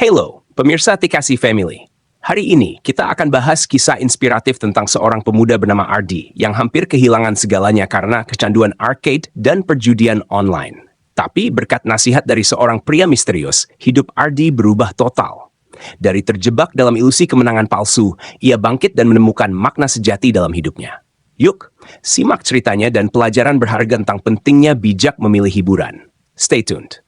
Hello, pemirsa Tikasi Family. Hari ini kita akan bahas kisah inspiratif tentang seorang pemuda bernama Ardi yang hampir kehilangan segalanya karena kecanduan arcade dan perjudian online. Tapi berkat nasihat dari seorang pria misterius, hidup Ardi berubah total. Dari terjebak dalam ilusi kemenangan palsu, ia bangkit dan menemukan makna sejati dalam hidupnya. Yuk, simak ceritanya dan pelajaran berharga tentang pentingnya bijak memilih hiburan. Stay tuned.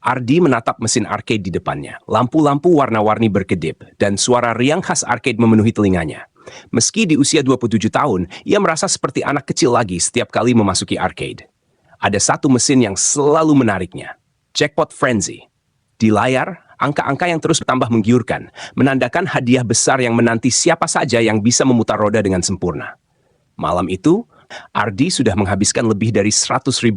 Ardi menatap mesin arcade di depannya. Lampu-lampu warna-warni berkedip, dan suara riang khas arcade memenuhi telinganya. Meski di usia 27 tahun, ia merasa seperti anak kecil lagi setiap kali memasuki arcade. Ada satu mesin yang selalu menariknya. Jackpot Frenzy. Di layar, angka-angka yang terus bertambah menggiurkan, menandakan hadiah besar yang menanti siapa saja yang bisa memutar roda dengan sempurna. Malam itu, Ardi sudah menghabiskan lebih dari Rp100.000,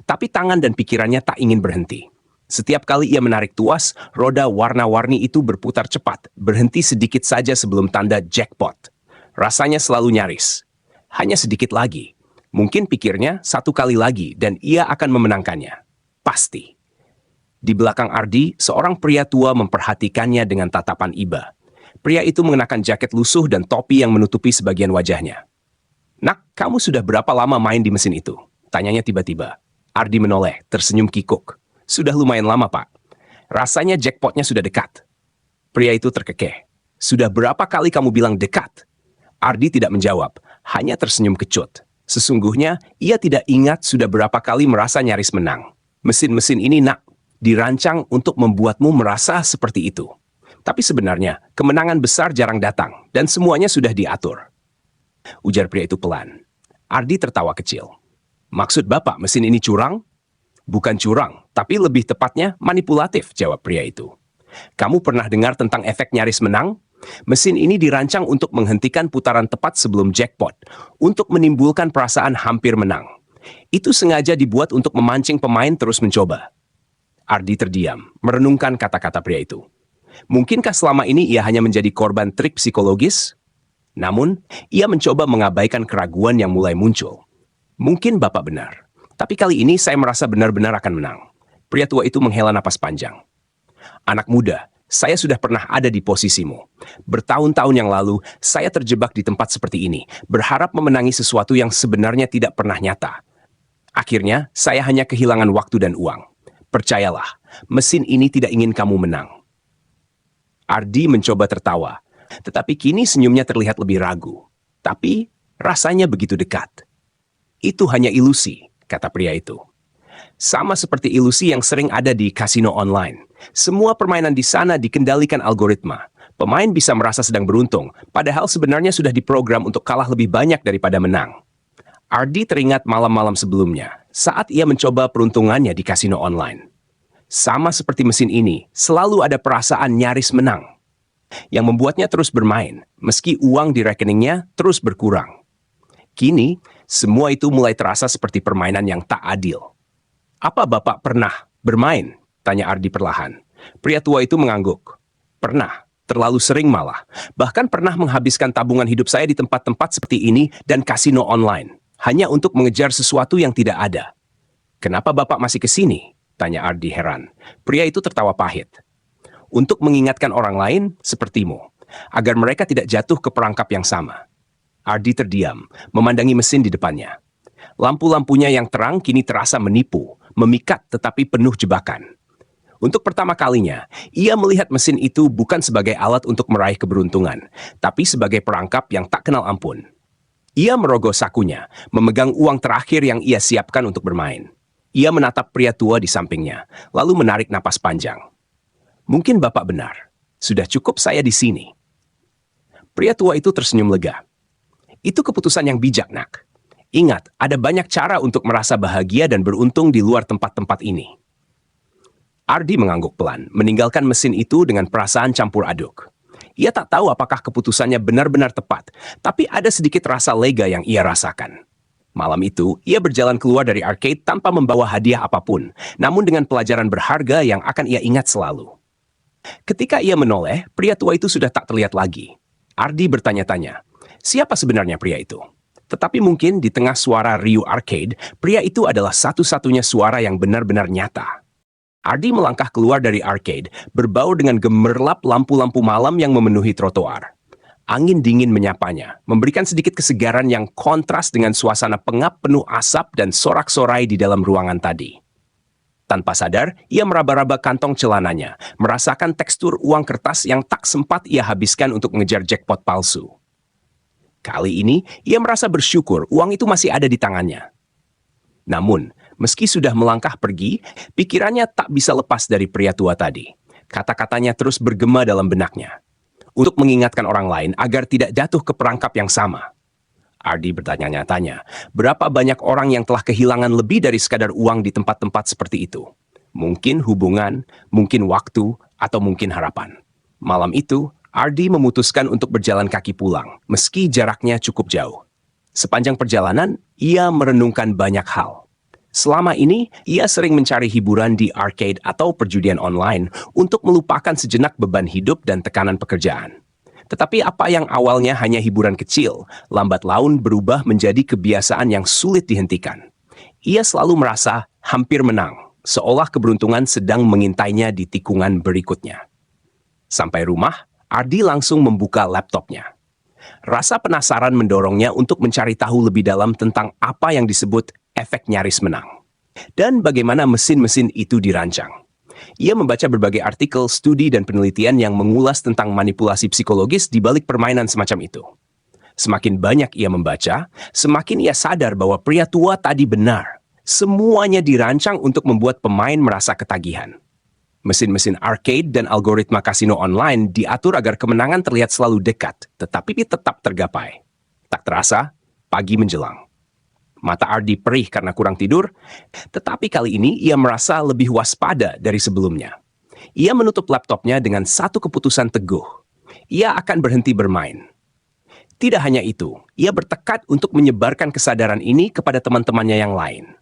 tapi tangan dan pikirannya tak ingin berhenti. Setiap kali ia menarik tuas, roda warna-warni itu berputar cepat, berhenti sedikit saja sebelum tanda jackpot. Rasanya selalu nyaris. Hanya sedikit lagi. Mungkin pikirnya satu kali lagi dan ia akan memenangkannya. Pasti. Di belakang Ardi, seorang pria tua memperhatikannya dengan tatapan iba. Pria itu mengenakan jaket lusuh dan topi yang menutupi sebagian wajahnya. "Nak, kamu sudah berapa lama main di mesin itu?" Tanyanya tiba-tiba. Ardi menoleh, tersenyum kikuk. "Sudah lumayan lama, Pak. Rasanya jackpotnya sudah dekat." Pria itu terkekeh. "Sudah berapa kali kamu bilang dekat?" Ardi tidak menjawab, hanya tersenyum kecut. Sesungguhnya, ia tidak ingat sudah berapa kali merasa nyaris menang. Mesin-mesin ini, nak, dirancang untuk membuatmu merasa seperti itu. Tapi sebenarnya, kemenangan besar jarang datang, dan semuanya sudah diatur. Ujar pria itu pelan. Ardi tertawa kecil. "Maksud Bapak mesin ini curang?" "Bukan curang, tapi lebih tepatnya manipulatif," jawab pria itu. "Kamu pernah dengar tentang efek nyaris menang? Mesin ini dirancang untuk menghentikan putaran tepat sebelum jackpot, untuk menimbulkan perasaan hampir menang. Itu sengaja dibuat untuk memancing pemain terus mencoba." Ardi terdiam, merenungkan kata-kata pria itu. Mungkinkah selama ini ia hanya menjadi korban trik psikologis? Namun, ia mencoba mengabaikan keraguan yang mulai muncul. Mungkin Bapak benar. Tapi kali ini saya merasa benar-benar akan menang. Pria tua itu menghela napas panjang. "Anak muda, saya sudah pernah ada di posisimu. Bertahun-tahun yang lalu, saya terjebak di tempat seperti ini, berharap memenangi sesuatu yang sebenarnya tidak pernah nyata. Akhirnya, saya hanya kehilangan waktu dan uang. Percayalah, mesin ini tidak ingin kamu menang." Ardi mencoba tertawa, tetapi kini senyumnya terlihat lebih ragu. Tapi, rasanya begitu dekat. "Itu hanya ilusi," kata pria itu. "Sama seperti ilusi yang sering ada di kasino online. Semua permainan di sana dikendalikan algoritma. Pemain bisa merasa sedang beruntung, padahal sebenarnya sudah diprogram untuk kalah lebih banyak daripada menang." Ardi teringat malam-malam sebelumnya, saat ia mencoba peruntungannya di kasino online. Sama seperti mesin ini, selalu ada perasaan nyaris menang, yang membuatnya terus bermain, meski uang di rekeningnya terus berkurang. Kini, semua itu mulai terasa seperti permainan yang tak adil. "Apa Bapak pernah bermain?" tanya Ardi perlahan. Pria tua itu mengangguk. "Pernah, terlalu sering malah. Bahkan pernah menghabiskan tabungan hidup saya di tempat-tempat seperti ini dan kasino online, hanya untuk mengejar sesuatu yang tidak ada." "Kenapa Bapak masih ke sini?" tanya Ardi heran. Pria itu tertawa pahit. "Untuk mengingatkan orang lain sepertimu, agar mereka tidak jatuh ke perangkap yang sama." Ardi terdiam, memandangi mesin di depannya. Lampu-lampunya yang terang kini terasa menipu, memikat tetapi penuh jebakan. Untuk pertama kalinya, ia melihat mesin itu bukan sebagai alat untuk meraih keberuntungan, tapi sebagai perangkap yang tak kenal ampun. Ia merogoh sakunya, memegang uang terakhir yang ia siapkan untuk bermain. Ia menatap pria tua di sampingnya, lalu menarik napas panjang. "Mungkin Bapak benar. Sudah cukup saya di sini." Pria tua itu tersenyum lega. "Itu keputusan yang bijak, nak. Ingat, ada banyak cara untuk merasa bahagia dan beruntung di luar tempat-tempat ini." Ardi mengangguk pelan, meninggalkan mesin itu dengan perasaan campur aduk. Ia tak tahu apakah keputusannya benar-benar tepat, tapi ada sedikit rasa lega yang ia rasakan. Malam itu, ia berjalan keluar dari arcade tanpa membawa hadiah apapun, namun dengan pelajaran berharga yang akan ia ingat selalu. Ketika ia menoleh, pria tua itu sudah tak terlihat lagi. Ardi bertanya-tanya, siapa sebenarnya pria itu? Tetapi mungkin di tengah suara riuh arcade, pria itu adalah satu-satunya suara yang benar-benar nyata. Ardi melangkah keluar dari arcade, berbau dengan gemerlap lampu-lampu malam yang memenuhi trotoar. Angin dingin menyapanya, memberikan sedikit kesegaran yang kontras dengan suasana pengap penuh asap dan sorak-sorai di dalam ruangan tadi. Tanpa sadar, ia meraba-raba kantong celananya, merasakan tekstur uang kertas yang tak sempat ia habiskan untuk mengejar jackpot palsu. Kali ini, ia merasa bersyukur uang itu masih ada di tangannya. Namun, meski sudah melangkah pergi, pikirannya tak bisa lepas dari pria tua tadi. Kata-katanya terus bergema dalam benaknya, untuk mengingatkan orang lain agar tidak jatuh ke perangkap yang sama. Ardi bertanya-tanya, berapa banyak orang yang telah kehilangan lebih dari sekadar uang di tempat-tempat seperti itu? Mungkin hubungan, mungkin waktu, atau mungkin harapan. Malam itu, Ardi memutuskan untuk berjalan kaki pulang, meski jaraknya cukup jauh. Sepanjang perjalanan, ia merenungkan banyak hal. Selama ini, ia sering mencari hiburan di arcade atau perjudian online untuk melupakan sejenak beban hidup dan tekanan pekerjaan. Tetapi apa yang awalnya hanya hiburan kecil, lambat laun berubah menjadi kebiasaan yang sulit dihentikan. Ia selalu merasa hampir menang, seolah keberuntungan sedang mengintainya di tikungan berikutnya. Sampai rumah, Ardi langsung membuka laptopnya. Rasa penasaran mendorongnya untuk mencari tahu lebih dalam tentang apa yang disebut efek nyaris menang, dan bagaimana mesin-mesin itu dirancang. Ia membaca berbagai artikel, studi, dan penelitian yang mengulas tentang manipulasi psikologis di balik permainan semacam itu. Semakin banyak ia membaca, semakin ia sadar bahwa pria tua tadi benar. Semuanya dirancang untuk membuat pemain merasa ketagihan. Mesin-mesin arcade dan algoritma kasino online diatur agar kemenangan terlihat selalu dekat, tetapi tetap tergapai. Tak terasa, pagi menjelang. Mata Ardi perih karena kurang tidur, tetapi kali ini ia merasa lebih waspada dari sebelumnya. Ia menutup laptopnya dengan satu keputusan teguh. Ia akan berhenti bermain. Tidak hanya itu, ia bertekad untuk menyebarkan kesadaran ini kepada teman-temannya yang lain.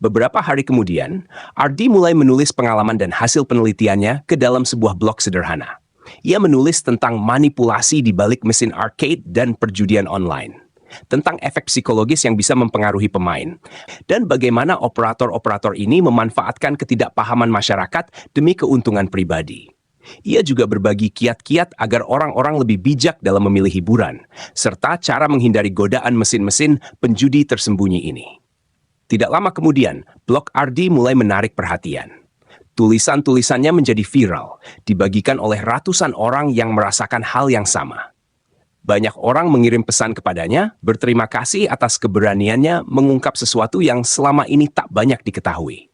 Beberapa hari kemudian, Ardi mulai menulis pengalaman dan hasil penelitiannya ke dalam sebuah blog sederhana. Ia menulis tentang manipulasi di balik mesin arcade dan perjudian online, tentang efek psikologis yang bisa mempengaruhi pemain, dan bagaimana operator-operator ini memanfaatkan ketidakpahaman masyarakat demi keuntungan pribadi. Ia juga berbagi kiat-kiat agar orang-orang lebih bijak dalam memilih hiburan, serta cara menghindari godaan mesin-mesin penjudi tersembunyi ini. Tidak lama kemudian, blog Ardi mulai menarik perhatian. Tulisan-tulisannya menjadi viral, dibagikan oleh ratusan orang yang merasakan hal yang sama. Banyak orang mengirim pesan kepadanya, berterima kasih atas keberaniannya mengungkap sesuatu yang selama ini tak banyak diketahui.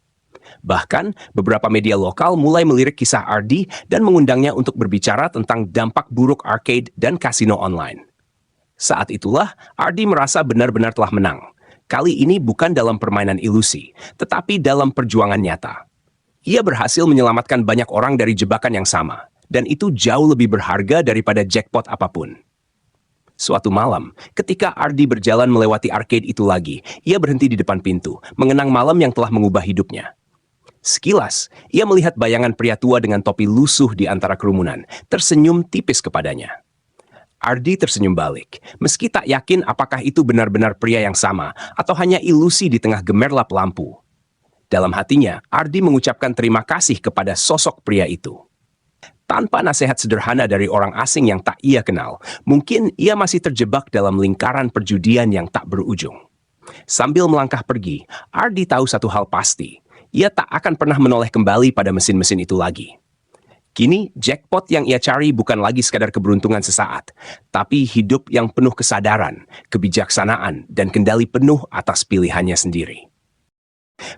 Bahkan, beberapa media lokal mulai melirik kisah Ardi dan mengundangnya untuk berbicara tentang dampak buruk arcade dan kasino online. Saat itulah, Ardi merasa benar-benar telah menang. Kali ini bukan dalam permainan ilusi, tetapi dalam perjuangan nyata. Ia berhasil menyelamatkan banyak orang dari jebakan yang sama, dan itu jauh lebih berharga daripada jackpot apapun. Suatu malam, ketika Ardi berjalan melewati arcade itu lagi, ia berhenti di depan pintu, mengenang malam yang telah mengubah hidupnya. Sekilas, ia melihat bayangan pria tua dengan topi lusuh di antara kerumunan, tersenyum tipis kepadanya. Ardi tersenyum balik, meski tak yakin apakah itu benar-benar pria yang sama, atau hanya ilusi di tengah gemerlap lampu. Dalam hatinya, Ardi mengucapkan terima kasih kepada sosok pria itu. Tanpa nasihat sederhana dari orang asing yang tak ia kenal, mungkin ia masih terjebak dalam lingkaran perjudian yang tak berujung. Sambil melangkah pergi, Ardi tahu satu hal pasti. Ia tak akan pernah menoleh kembali pada mesin-mesin itu lagi. Kini, jackpot yang ia cari bukan lagi sekadar keberuntungan sesaat, tapi hidup yang penuh kesadaran, kebijaksanaan, dan kendali penuh atas pilihannya sendiri.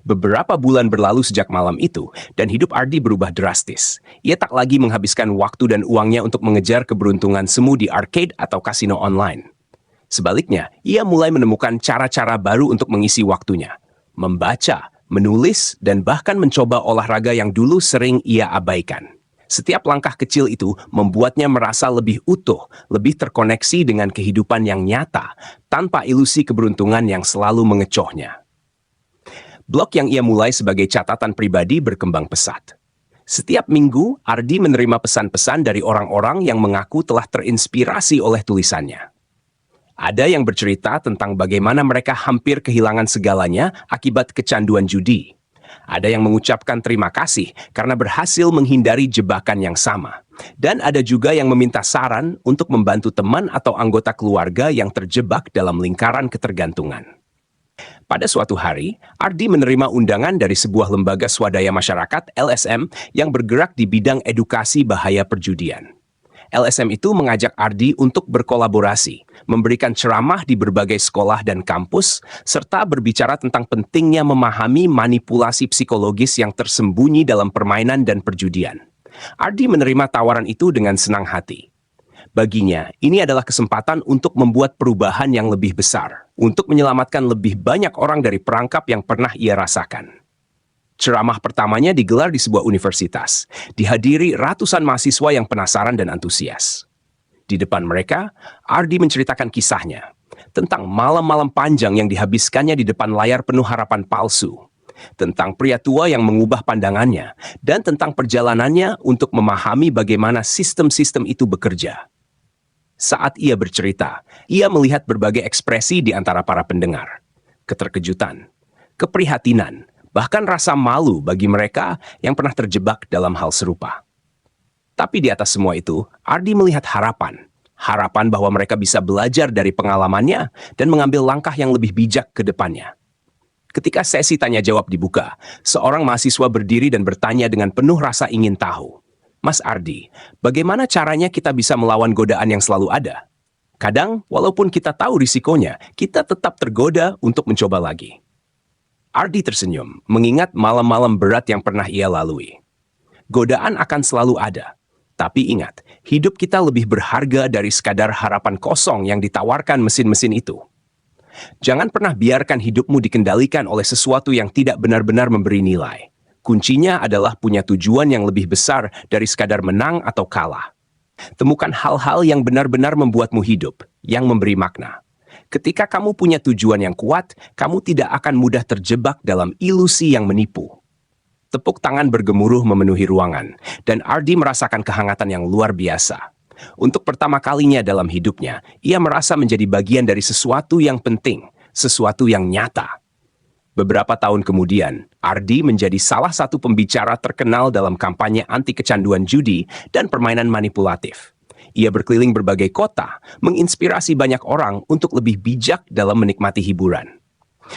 Beberapa bulan berlalu sejak malam itu, dan hidup Ardi berubah drastis. Ia tak lagi menghabiskan waktu dan uangnya untuk mengejar keberuntungan semu di arcade atau kasino online. Sebaliknya, ia mulai menemukan cara-cara baru untuk mengisi waktunya. Membaca, menulis, dan bahkan mencoba olahraga yang dulu sering ia abaikan. Setiap langkah kecil itu membuatnya merasa lebih utuh, lebih terkoneksi dengan kehidupan yang nyata, tanpa ilusi keberuntungan yang selalu mengecohnya. Blog yang ia mulai sebagai catatan pribadi berkembang pesat. Setiap minggu, Ardi menerima pesan-pesan dari orang-orang yang mengaku telah terinspirasi oleh tulisannya. Ada yang bercerita tentang bagaimana mereka hampir kehilangan segalanya akibat kecanduan judi. Ada yang mengucapkan terima kasih karena berhasil menghindari jebakan yang sama. Dan ada juga yang meminta saran untuk membantu teman atau anggota keluarga yang terjebak dalam lingkaran ketergantungan. Pada suatu hari, Ardi menerima undangan dari sebuah lembaga swadaya masyarakat (LSM) yang bergerak di bidang edukasi bahaya perjudian. LSM itu mengajak Ardi untuk berkolaborasi, memberikan ceramah di berbagai sekolah dan kampus, serta berbicara tentang pentingnya memahami manipulasi psikologis yang tersembunyi dalam permainan dan perjudian. Ardi menerima tawaran itu dengan senang hati. Baginya, ini adalah kesempatan untuk membuat perubahan yang lebih besar, untuk menyelamatkan lebih banyak orang dari perangkap yang pernah ia rasakan. Ceramah pertamanya digelar di sebuah universitas, dihadiri ratusan mahasiswa yang penasaran dan antusias. Di depan mereka, Ardi menceritakan kisahnya tentang malam-malam panjang yang dihabiskannya di depan layar penuh harapan palsu, tentang pria tua yang mengubah pandangannya, dan tentang perjalanannya untuk memahami bagaimana sistem-sistem itu bekerja. Saat ia bercerita, ia melihat berbagai ekspresi di antara para pendengar. Keterkejutan, keprihatinan, bahkan rasa malu bagi mereka yang pernah terjebak dalam hal serupa. Tapi di atas semua itu, Ardi melihat harapan. Harapan bahwa mereka bisa belajar dari pengalamannya dan mengambil langkah yang lebih bijak ke depannya. Ketika sesi tanya jawab dibuka, seorang mahasiswa berdiri dan bertanya dengan penuh rasa ingin tahu. Mas Ardi, bagaimana caranya kita bisa melawan godaan yang selalu ada? Kadang, walaupun kita tahu risikonya, kita tetap tergoda untuk mencoba lagi. Ardi tersenyum, mengingat malam-malam berat yang pernah ia lalui. Godaan akan selalu ada. Tapi ingat, hidup kita lebih berharga dari sekadar harapan kosong yang ditawarkan mesin-mesin itu. Jangan pernah biarkan hidupmu dikendalikan oleh sesuatu yang tidak benar-benar memberi nilai. Kuncinya adalah punya tujuan yang lebih besar dari sekadar menang atau kalah. Temukan hal-hal yang benar-benar membuatmu hidup, yang memberi makna. Ketika kamu punya tujuan yang kuat, kamu tidak akan mudah terjebak dalam ilusi yang menipu. Tepuk tangan bergemuruh memenuhi ruangan, dan Ardi merasakan kehangatan yang luar biasa. Untuk pertama kalinya dalam hidupnya, ia merasa menjadi bagian dari sesuatu yang penting, sesuatu yang nyata. Beberapa tahun kemudian, Ardi menjadi salah satu pembicara terkenal dalam kampanye anti kecanduan judi dan permainan manipulatif. Ia berkeliling berbagai kota, menginspirasi banyak orang untuk lebih bijak dalam menikmati hiburan.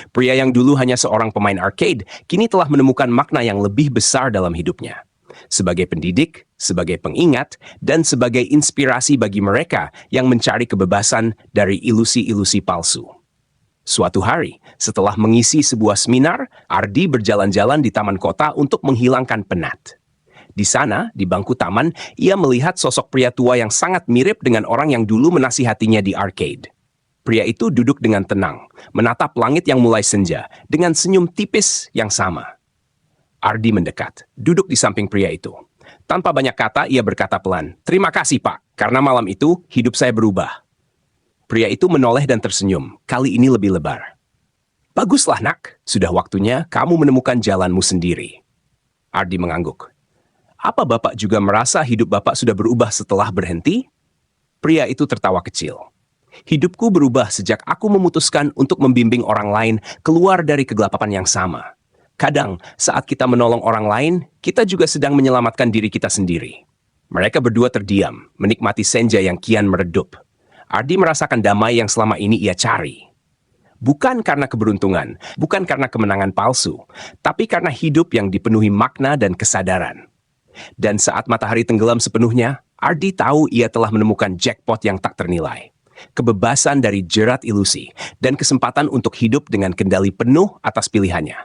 Pria yang dulu hanya seorang pemain arcade, kini telah menemukan makna yang lebih besar dalam hidupnya. Sebagai pendidik, sebagai pengingat, dan sebagai inspirasi bagi mereka yang mencari kebebasan dari ilusi-ilusi palsu. Suatu hari, setelah mengisi sebuah seminar, Ardi berjalan-jalan di taman kota untuk menghilangkan penat. Di sana, di bangku taman, ia melihat sosok pria tua yang sangat mirip dengan orang yang dulu menasihatinya di arcade. Pria itu duduk dengan tenang, menatap langit yang mulai senja, dengan senyum tipis yang sama. Ardi mendekat, duduk di samping pria itu. Tanpa banyak kata, ia berkata pelan, "Terima kasih, Pak, karena malam itu hidup saya berubah." Pria itu menoleh dan tersenyum, kali ini lebih lebar. "Baguslah, Nak, sudah waktunya kamu menemukan jalanmu sendiri." Ardi mengangguk. "Apa Bapak juga merasa hidup Bapak sudah berubah setelah berhenti?" Pria itu tertawa kecil. "Hidupku berubah sejak aku memutuskan untuk membimbing orang lain keluar dari kegelapan yang sama. Kadang, saat kita menolong orang lain, kita juga sedang menyelamatkan diri kita sendiri." Mereka berdua terdiam, menikmati senja yang kian meredup. Ardi merasakan damai yang selama ini ia cari. Bukan karena keberuntungan, bukan karena kemenangan palsu, tapi karena hidup yang dipenuhi makna dan kesadaran. Dan saat matahari tenggelam sepenuhnya, Ardi tahu ia telah menemukan jackpot yang tak ternilai. Kebebasan dari jerat ilusi, dan kesempatan untuk hidup dengan kendali penuh atas pilihannya.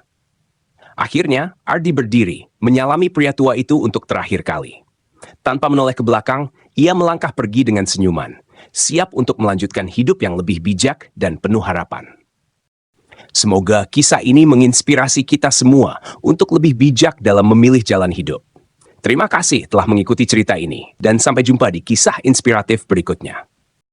Akhirnya, Ardi berdiri, menyalami pria tua itu untuk terakhir kali. Tanpa menoleh ke belakang, ia melangkah pergi dengan senyuman, siap untuk melanjutkan hidup yang lebih bijak dan penuh harapan. Semoga kisah ini menginspirasi kita semua untuk lebih bijak dalam memilih jalan hidup. Terima kasih telah mengikuti cerita ini, dan sampai jumpa di kisah inspiratif berikutnya.